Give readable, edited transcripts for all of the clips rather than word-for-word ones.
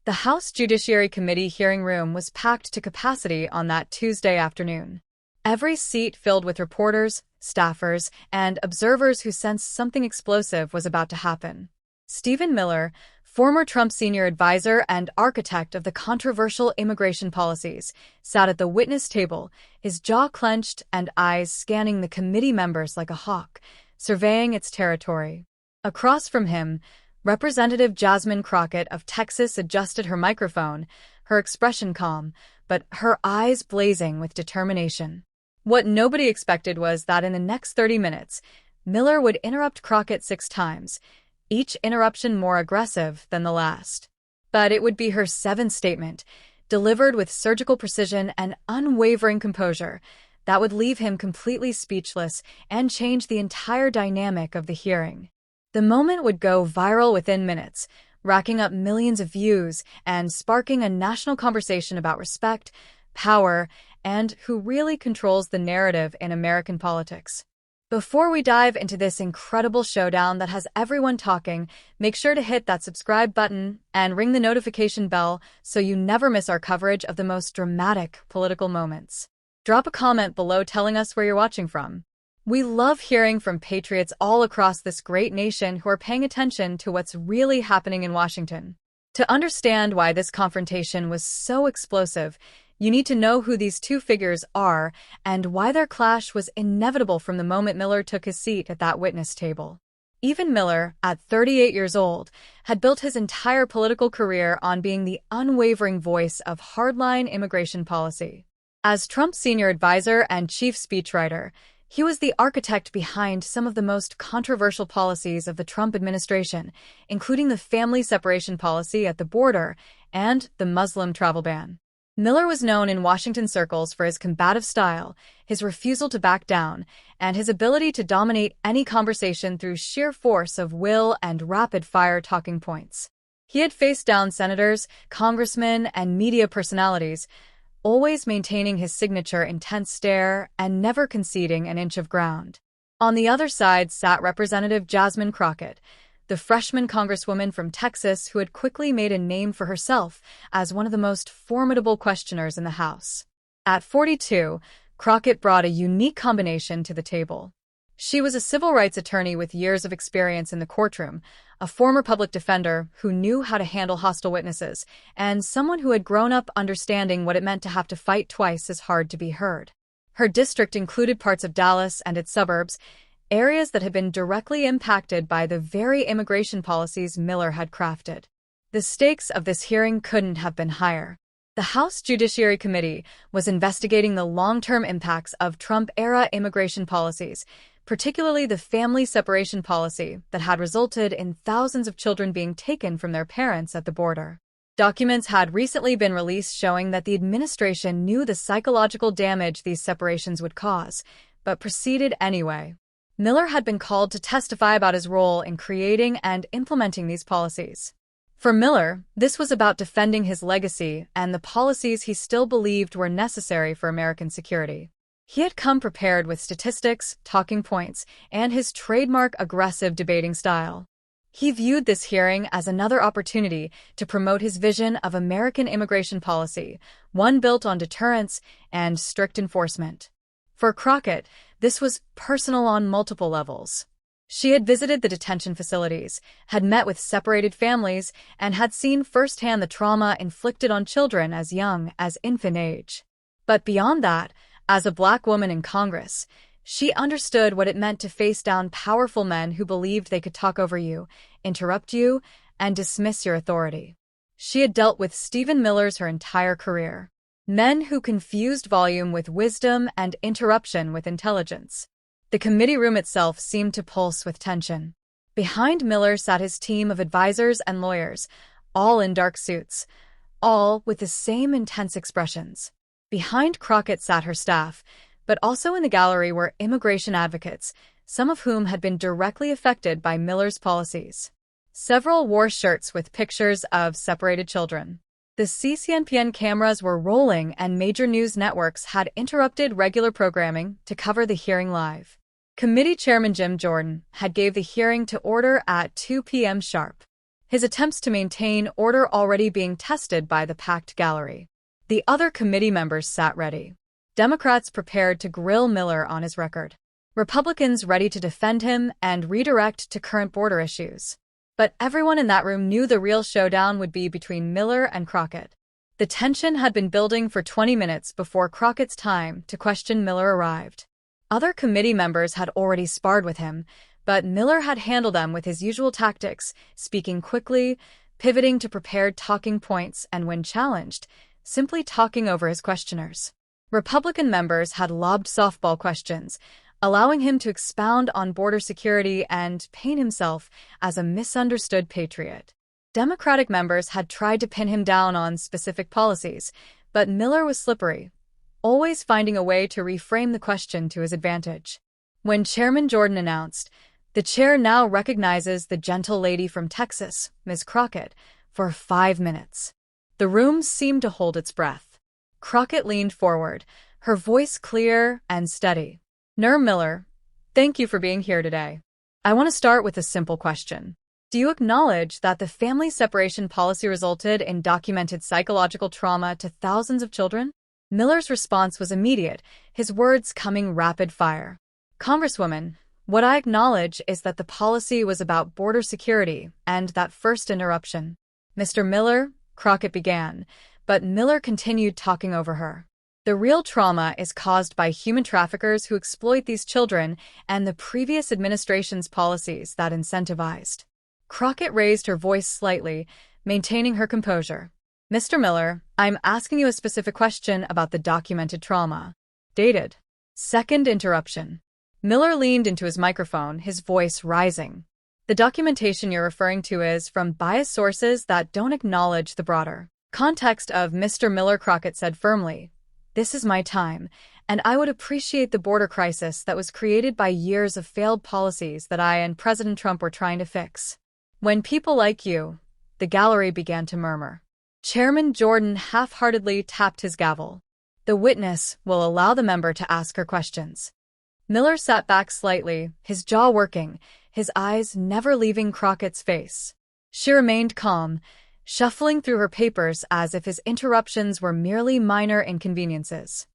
The House Judiciary Committee hearing room was packed to capacity on that Tuesday afternoon. Every seat filled with reporters, staffers, and observers who sensed something explosive was about to happen. Stephen Miller, former Trump senior advisor and architect of the controversial immigration policies, sat at the witness table, his jaw clenched and eyes scanning the committee members like a hawk, surveying its territory. Across from him, Representative Jasmine Crockett of Texas adjusted her microphone, her expression calm, but her eyes blazing with determination. What nobody expected was that in the next 30 minutes, Miller would interrupt Crockett 6 times, each interruption more aggressive than the last. But it would be her 7th statement, delivered with surgical precision and unwavering composure, that would leave him completely speechless and change the entire dynamic of the hearing. The moment would go viral within minutes, racking up millions of views and sparking a national conversation about respect, power, and who really controls the narrative in American politics. Before we dive into this incredible showdown that has everyone talking, make sure to hit that subscribe button and ring the notification bell so you never miss our coverage of the most dramatic political moments. Drop a comment below telling us where you're watching from. We love hearing from patriots all across this great nation who are paying attention to what's really happening in Washington. To understand why this confrontation was so explosive, you need to know who these two figures are and why their clash was inevitable from the moment Miller took his seat at that witness table. Even Miller, at 38 years old, had built his entire political career on being the unwavering voice of hardline immigration policy. As Trump's senior advisor and chief speechwriter, he was the architect behind some of the most controversial policies of the Trump administration, including the family separation policy at the border and the Muslim travel ban. Miller was known in Washington circles for his combative style, his refusal to back down, and his ability to dominate any conversation through sheer force of will and rapid-fire talking points. He had faced down senators, congressmen, and media personalities, always maintaining his signature intense stare and never conceding an inch of ground. On the other side sat Representative Jasmine Crockett, the freshman congresswoman from Texas who had quickly made a name for herself as one of the most formidable questioners in the House. At 42, Crockett brought a unique combination to the table. She was a civil rights attorney with years of experience in the courtroom, a former public defender who knew how to handle hostile witnesses, and someone who had grown up understanding what it meant to have to fight twice as hard to be heard. Her district included parts of Dallas and its suburbs, areas that had been directly impacted by the very immigration policies Miller had crafted. The stakes of this hearing couldn't have been higher. The House Judiciary Committee was investigating the long-term impacts of Trump-era immigration policies, particularly the family separation policy that had resulted in thousands of children being taken from their parents at the border. Documents had recently been released showing that the administration knew the psychological damage these separations would cause, but proceeded anyway. Miller had been called to testify about his role in creating and implementing these policies. For Miller, this was about defending his legacy and the policies he still believed were necessary for American security. He had come prepared with statistics, talking points, and his trademark aggressive debating style. He viewed this hearing as another opportunity to promote his vision of American immigration policy, one built on deterrence and strict enforcement. For Crockett, this was personal on multiple levels. She had visited the detention facilities, had met with separated families, and had seen firsthand the trauma inflicted on children as young as infant age. But beyond that, as a Black woman in Congress, she understood what it meant to face down powerful men who believed they could talk over you, interrupt you, and dismiss your authority. She had dealt with Stephen Miller's her entire career. Men who confused volume with wisdom and interruption with intelligence. The committee room itself seemed to pulse with tension. Behind Miller sat his team of advisors and lawyers, all in dark suits, all with the same intense expressions. Behind Crockett sat her staff, but also in the gallery were immigration advocates, some of whom had been directly affected by Miller's policies. Several wore shirts with pictures of separated children. The CCNPN cameras were rolling and major news networks had interrupted regular programming to cover the hearing live. Committee Chairman Jim Jordan had gave the hearing to order at 2 p.m. sharp. his attempts to maintain order already being tested by the packed gallery. The other committee members sat ready. Democrats prepared to grill Miller on his record. Republicans ready to defend him and redirect to current border issues. But everyone in that room knew the real showdown would be between Miller and Crockett. The tension had been building for 20 minutes before Crockett's time to question Miller arrived. Other committee members had already sparred with him, but Miller had handled them with his usual tactics, speaking quickly, pivoting to prepared talking points, and when challenged, simply talking over his questioners. Republican members had lobbed softball questions, allowing him to expound on border security and paint himself as a misunderstood patriot. Democratic members had tried to pin him down on specific policies, but Miller was slippery, always finding a way to reframe the question to his advantage. When Chairman Jordan announced, "The chair now recognizes the gentle lady from Texas, Ms. Crockett, for 5 minutes." The room seemed to hold its breath. Crockett leaned forward, her voice clear and steady. Miller, thank you for being here today. I want to start with a simple question. Do you acknowledge that the family separation policy resulted in documented psychological trauma to thousands of children? Miller's response was immediate, his words coming rapid fire. Congresswoman, what I acknowledge is that the policy was about border security and that first interruption. Mr. Miller, Crockett began, but Miller continued talking over her. The real trauma is caused by human traffickers who exploit these children and the previous administration's policies that incentivized. Crockett raised her voice slightly, maintaining her composure. Mr. Miller, I'm asking you a specific question about the documented trauma. Dated. Second interruption. Miller leaned into his microphone, his voice rising. The documentation you're referring to is from biased sources that don't acknowledge the broader context of Mr. Miller. Crockett said firmly. This is my time, and I would appreciate the border crisis that was created by years of failed policies that I and President Trump were trying to fix. When people like you, the gallery began to murmur. Chairman Jordan half-heartedly tapped his gavel. The witness will allow the member to ask her questions. Miller sat back slightly, his jaw working, his eyes never leaving Crockett's face. She remained calm, shuffling through her papers as if his interruptions were merely minor inconveniences.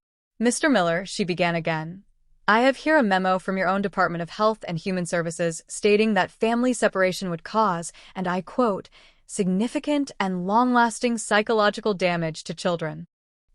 Mr. Miller, she began again, I have here a memo from your own Department of Health and Human Services stating that family separation would cause, and I quote, significant and long-lasting psychological damage to children.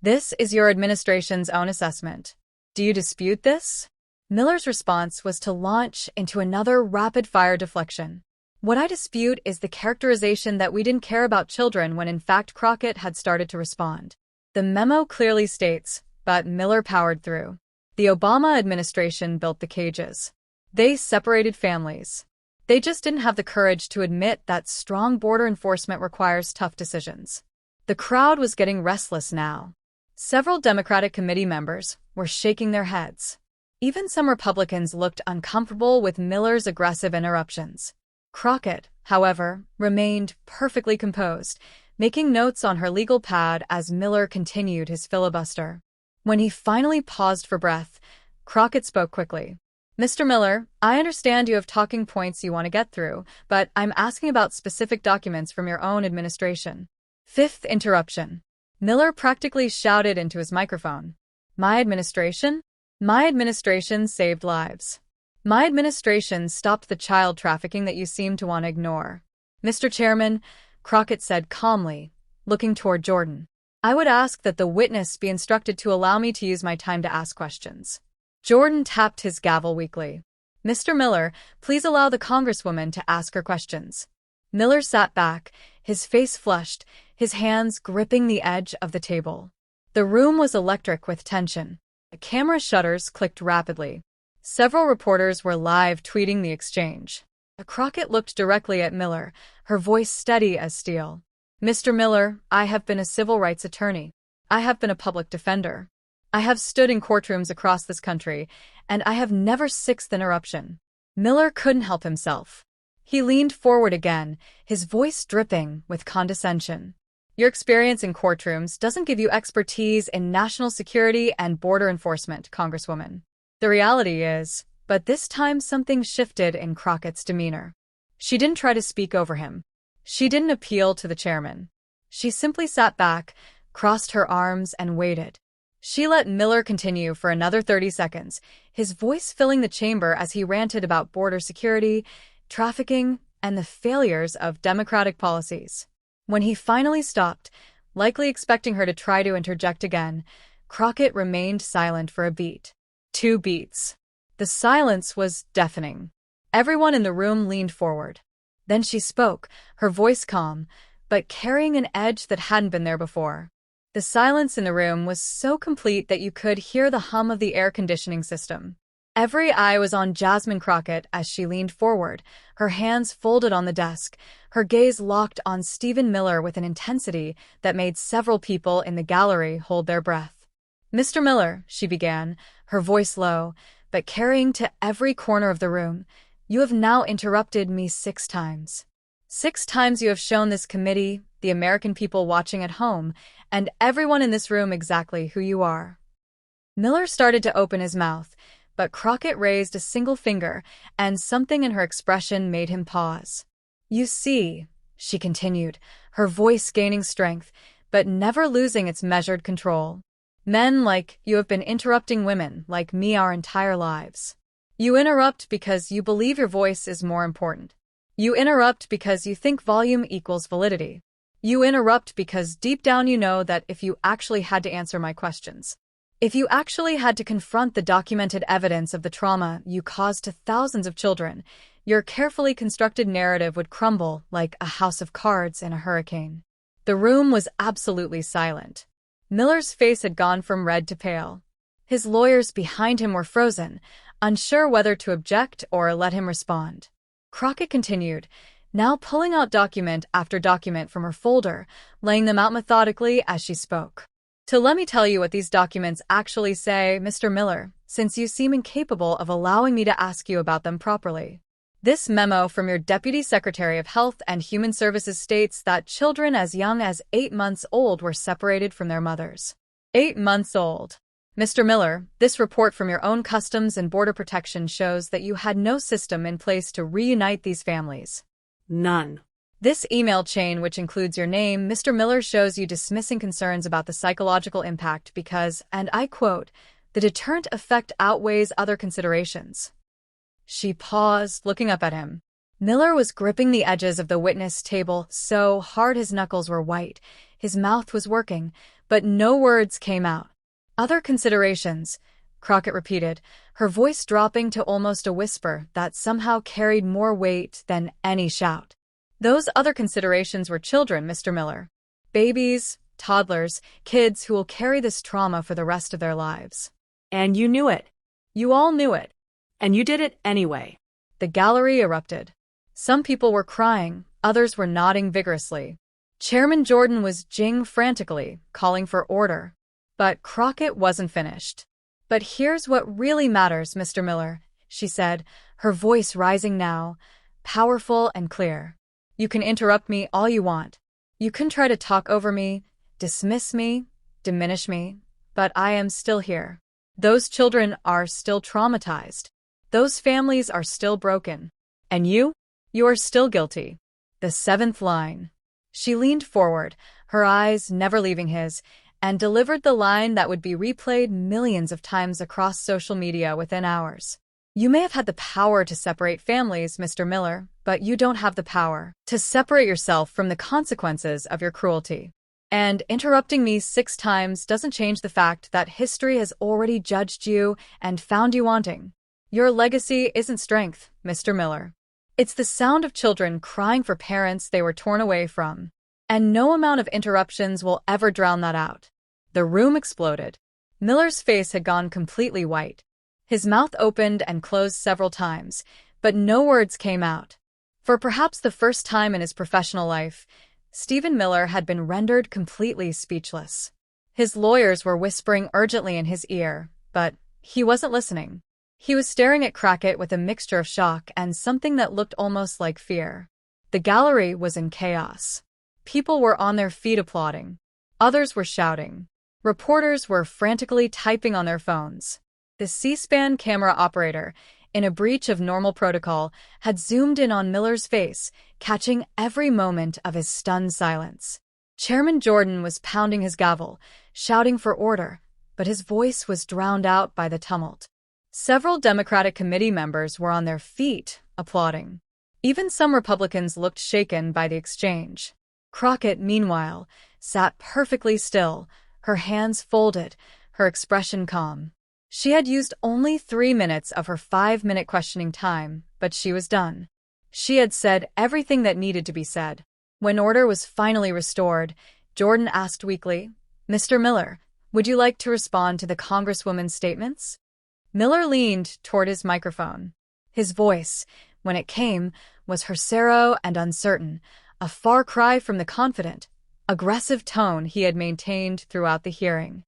This is your administration's own assessment. Do you dispute this? Miller's response was to launch into another rapid-fire deflection. What I dispute is the characterization that we didn't care about children when in fact Crockett had started to respond. The memo clearly states, but Miller powered through. The Obama administration built the cages. They separated families. They just didn't have the courage to admit that strong border enforcement requires tough decisions. The crowd was getting restless now. Several Democratic committee members were shaking their heads. Even some Republicans looked uncomfortable with Miller's aggressive interruptions. Crockett, however, remained perfectly composed, making notes on her legal pad as Miller continued his filibuster. When he finally paused for breath, Crockett spoke quickly. Mr. Miller, I understand you have talking points you want to get through, but I'm asking about specific documents from your own administration. Fifth interruption. Miller practically shouted into his microphone. My administration? My administration saved lives. My administration stopped the child trafficking that you seem to want to ignore. Mr. Chairman, Crockett said calmly, looking toward Jordan. I would ask that the witness be instructed to allow me to use my time to ask questions. Jordan tapped his gavel weakly. Mr. Miller, please allow the Congresswoman to ask her questions. Miller sat back, his face flushed, his hands gripping the edge of the table. The room was electric with tension. The camera shutters clicked rapidly. Several reporters were live tweeting the exchange. Crockett looked directly at Miller, her voice steady as steel. Mr. Miller, I have been a civil rights attorney. I have been a public defender. I have stood in courtrooms across this country, and I have never sixth interruption. Miller couldn't help himself. He leaned forward again, his voice dripping with condescension. Your experience in courtrooms doesn't give you expertise in national security and border enforcement, Congresswoman. The reality is, but this time something shifted in Crockett's demeanor. She didn't try to speak over him. She didn't appeal to the chairman. She simply sat back, crossed her arms, and waited. She let Miller continue for another 30 seconds, his voice filling the chamber as he ranted about border security, trafficking, and the failures of democratic policies. When he finally stopped, likely expecting her to try to interject again, Crockett remained silent for a beat. 2 beats. The silence was deafening. Everyone in the room leaned forward. Then she spoke, her voice calm, but carrying an edge that hadn't been there before. The silence in the room was so complete that you could hear the hum of the air conditioning system. Every eye was on Jasmine Crockett as she leaned forward, her hands folded on the desk, her gaze locked on Stephen Miller with an intensity that made several people in the gallery hold their breath. "Mr. Miller," she began, her voice low, but carrying to every corner of the room, "you have now interrupted me 6 times. 6 times you have shown this committee, the American people watching at home, and everyone in this room exactly who you are." Miller started to open his mouth, but Crockett raised a single finger, and something in her expression made him pause. "You see," she continued, her voice gaining strength, but never losing its measured control. "Men like you have been interrupting women like me our entire lives. You interrupt because you believe your voice is more important. You interrupt because you think volume equals validity. You interrupt because deep down you know that if you actually had to answer my questions, if you actually had to confront the documented evidence of the trauma you caused to thousands of children, your carefully constructed narrative would crumble like a house of cards in a hurricane." The room was absolutely silent. Miller's face had gone from red to pale. His lawyers behind him were frozen, unsure whether to object or let him respond. Crockett continued, now pulling out document after document from her folder, laying them out methodically as she spoke. "To let me tell you what these documents actually say, Mr. Miller, since you seem incapable of allowing me to ask you about them properly. This memo from your Deputy Secretary of Health and Human Services states that children as young as 8 months old were separated from their mothers." 8 months old. Mr. Miller, this report from your own Customs and Border Protection shows that you had no system in place to reunite these families. None. This email chain, which includes your name, Mr. Miller, shows you dismissing concerns about the psychological impact because, and I quote, "the deterrent effect outweighs other considerations." She paused, looking up at him. Miller was gripping the edges of the witness table so hard his knuckles were white. His mouth was working, but no words came out. "Other considerations," Crockett repeated, her voice dropping to almost a whisper that somehow carried more weight than any shout. "Those other considerations were children, Mr. Miller. Babies, toddlers, kids who will carry this trauma for the rest of their lives." And you knew it. You all knew it. And you did it anyway. The gallery erupted. Some people were crying, others were nodding vigorously. Chairman Jordan was jing frantically, calling for order. But Crockett wasn't finished. "But here's what really matters, Mr. Miller," she said, her voice rising now, powerful and clear. "You can interrupt me all you want. You can try to talk over me, dismiss me, diminish me, but I am still here. Those children are still traumatized. Those families are still broken. And you are still guilty." The 7th line. She leaned forward, her eyes never leaving his, and delivered the line that would be replayed millions of times across social media within hours. "You may have had the power to separate families, Mr. Miller, but you don't have the power to separate yourself from the consequences of your cruelty. And interrupting me 6 times doesn't change the fact that history has already judged you and found you wanting. Your legacy isn't strength, Mr. Miller. It's the sound of children crying for parents they were torn away from. And no amount of interruptions will ever drown that out." The room exploded. Miller's face had gone completely white. His mouth opened and closed several times, but no words came out. For perhaps the first time in his professional life, Stephen Miller had been rendered completely speechless. His lawyers were whispering urgently in his ear, but he wasn't listening. He was staring at Crockett with a mixture of shock and something that looked almost like fear. The gallery was in chaos. People were on their feet applauding. Others were shouting. Reporters were frantically typing on their phones. The C-SPAN camera operator, in a breach of normal protocol, had zoomed in on Miller's face, catching every moment of his stunned silence. Chairman Jordan was pounding his gavel, shouting for order, but his voice was drowned out by the tumult. Several Democratic committee members were on their feet, applauding. Even some Republicans looked shaken by the exchange. Crockett, meanwhile, sat perfectly still, her hands folded, her expression calm. She had used only 3 minutes of her 5-minute questioning time, but she was done. She had said everything that needed to be said. When order was finally restored, Jordan asked weakly, "Mr. Miller, would you like to respond to the Congresswoman's statements?" Miller leaned toward his microphone. His voice, when it came, was hoarse and uncertain, a far cry from the confident, aggressive tone he had maintained throughout the hearing.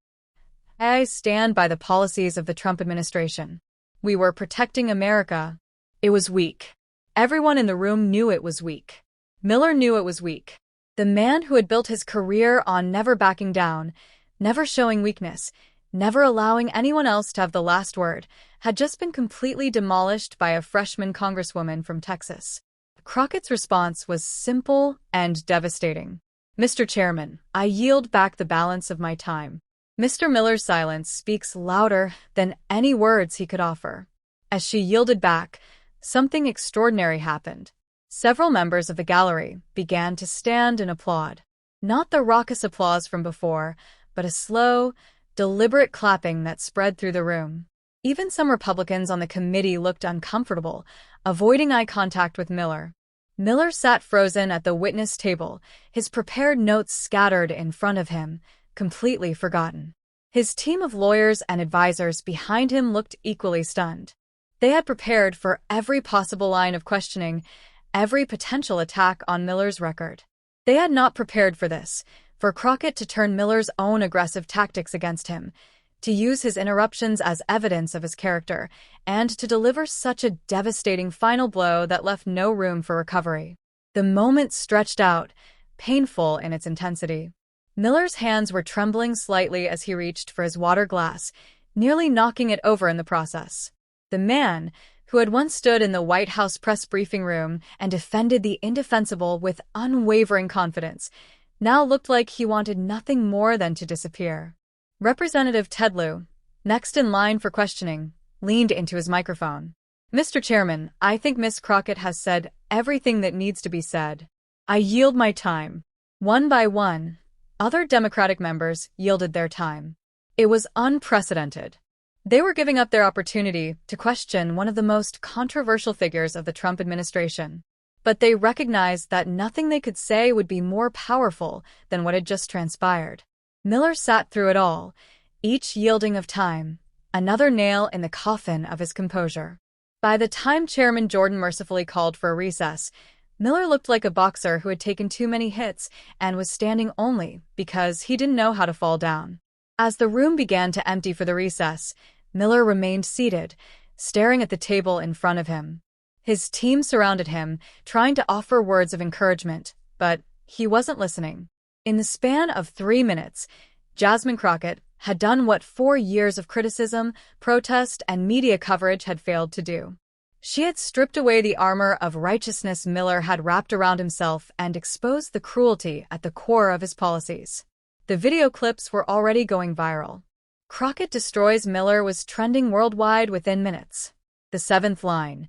"I stand by the policies of the Trump administration. We were protecting America." It was weak. Everyone in the room knew it was weak. Miller knew it was weak. The man who had built his career on never backing down, never showing weakness, never allowing anyone else to have the last word, had just been completely demolished by a freshman congresswoman from Texas. Crockett's response was simple and devastating. "Mr. Chairman, I yield back the balance of my time." Mr. Miller's silence speaks louder than any words he could offer. As she yielded back, something extraordinary happened. Several members of the gallery began to stand and applaud. Not the raucous applause from before, but a slow, deliberate clapping that spread through the room. Even some Republicans on the committee looked uncomfortable, avoiding eye contact with Miller. Miller sat frozen at the witness table, his prepared notes scattered in front of him, completely forgotten. His team of lawyers and advisors behind him looked equally stunned. They had prepared for every possible line of questioning, every potential attack on Miller's record. They had not prepared for this, for Crockett to turn Miller's own aggressive tactics against him, to use his interruptions as evidence of his character, and to deliver such a devastating final blow that left no room for recovery. The moment stretched out, painful in its intensity. Miller's hands were trembling slightly as he reached for his water glass, nearly knocking it over in the process. The man, who had once stood in the White House press briefing room and defended the indefensible with unwavering confidence, now looked like he wanted nothing more than to disappear. Representative Ted Lieu, next in line for questioning, leaned into his microphone. "Mr. Chairman, I think Ms. Crockett has said everything that needs to be said. I yield my time." One by one, other Democratic members yielded their time. It was unprecedented. They were giving up their opportunity to question one of the most controversial figures of the Trump administration. But they recognized that nothing they could say would be more powerful than what had just transpired. Miller sat through it all, each yielding of time, another nail in the coffin of his composure. By the time Chairman Jordan mercifully called for a recess, Miller looked like a boxer who had taken too many hits and was standing only because he didn't know how to fall down. As the room began to empty for the recess, Miller remained seated, staring at the table in front of him. His team surrounded him, trying to offer words of encouragement, but he wasn't listening. In the span of 3 minutes, Jasmine Crockett had done what 4 years of criticism, protest, and media coverage had failed to do. She had stripped away the armor of righteousness Miller had wrapped around himself and exposed the cruelty at the core of his policies. The video clips were already going viral. "Crockett destroys Miller" was trending worldwide within minutes. The 7th line,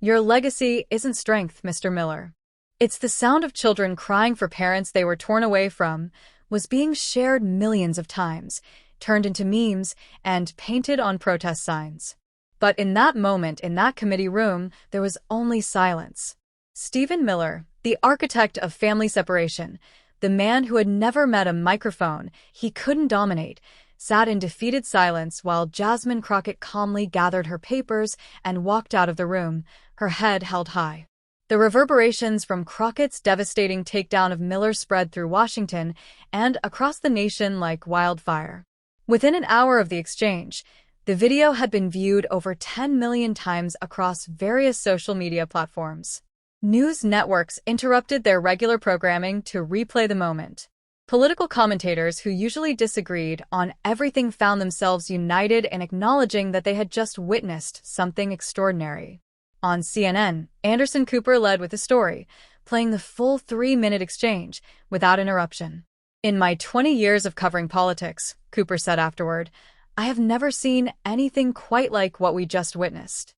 "Your legacy isn't strength, Mr. Miller. It's the sound of children crying for parents they were torn away from," was being shared millions of times, turned into memes, and painted on protest signs. But in that moment, in that committee room, there was only silence. Stephen Miller, the architect of family separation, the man who had never met a microphone he couldn't dominate, sat in defeated silence while Jasmine Crockett calmly gathered her papers and walked out of the room, her head held high. The reverberations from Crockett's devastating takedown of Miller spread through Washington and across the nation like wildfire. Within an hour of the exchange, the video had been viewed over 10 million times across various social media platforms. News networks interrupted their regular programming to replay the moment. Political commentators who usually disagreed on everything found themselves united in acknowledging that they had just witnessed something extraordinary. On CNN, Anderson Cooper led with the story, playing the full 3-minute exchange without interruption. "In my 20 years of covering politics," Cooper said afterward, "I have never seen anything quite like what we just witnessed."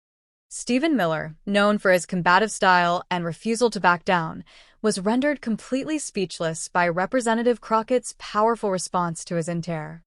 Stephen Miller, known for his combative style and refusal to back down, was rendered completely speechless by Representative Crockett's powerful response to his inter.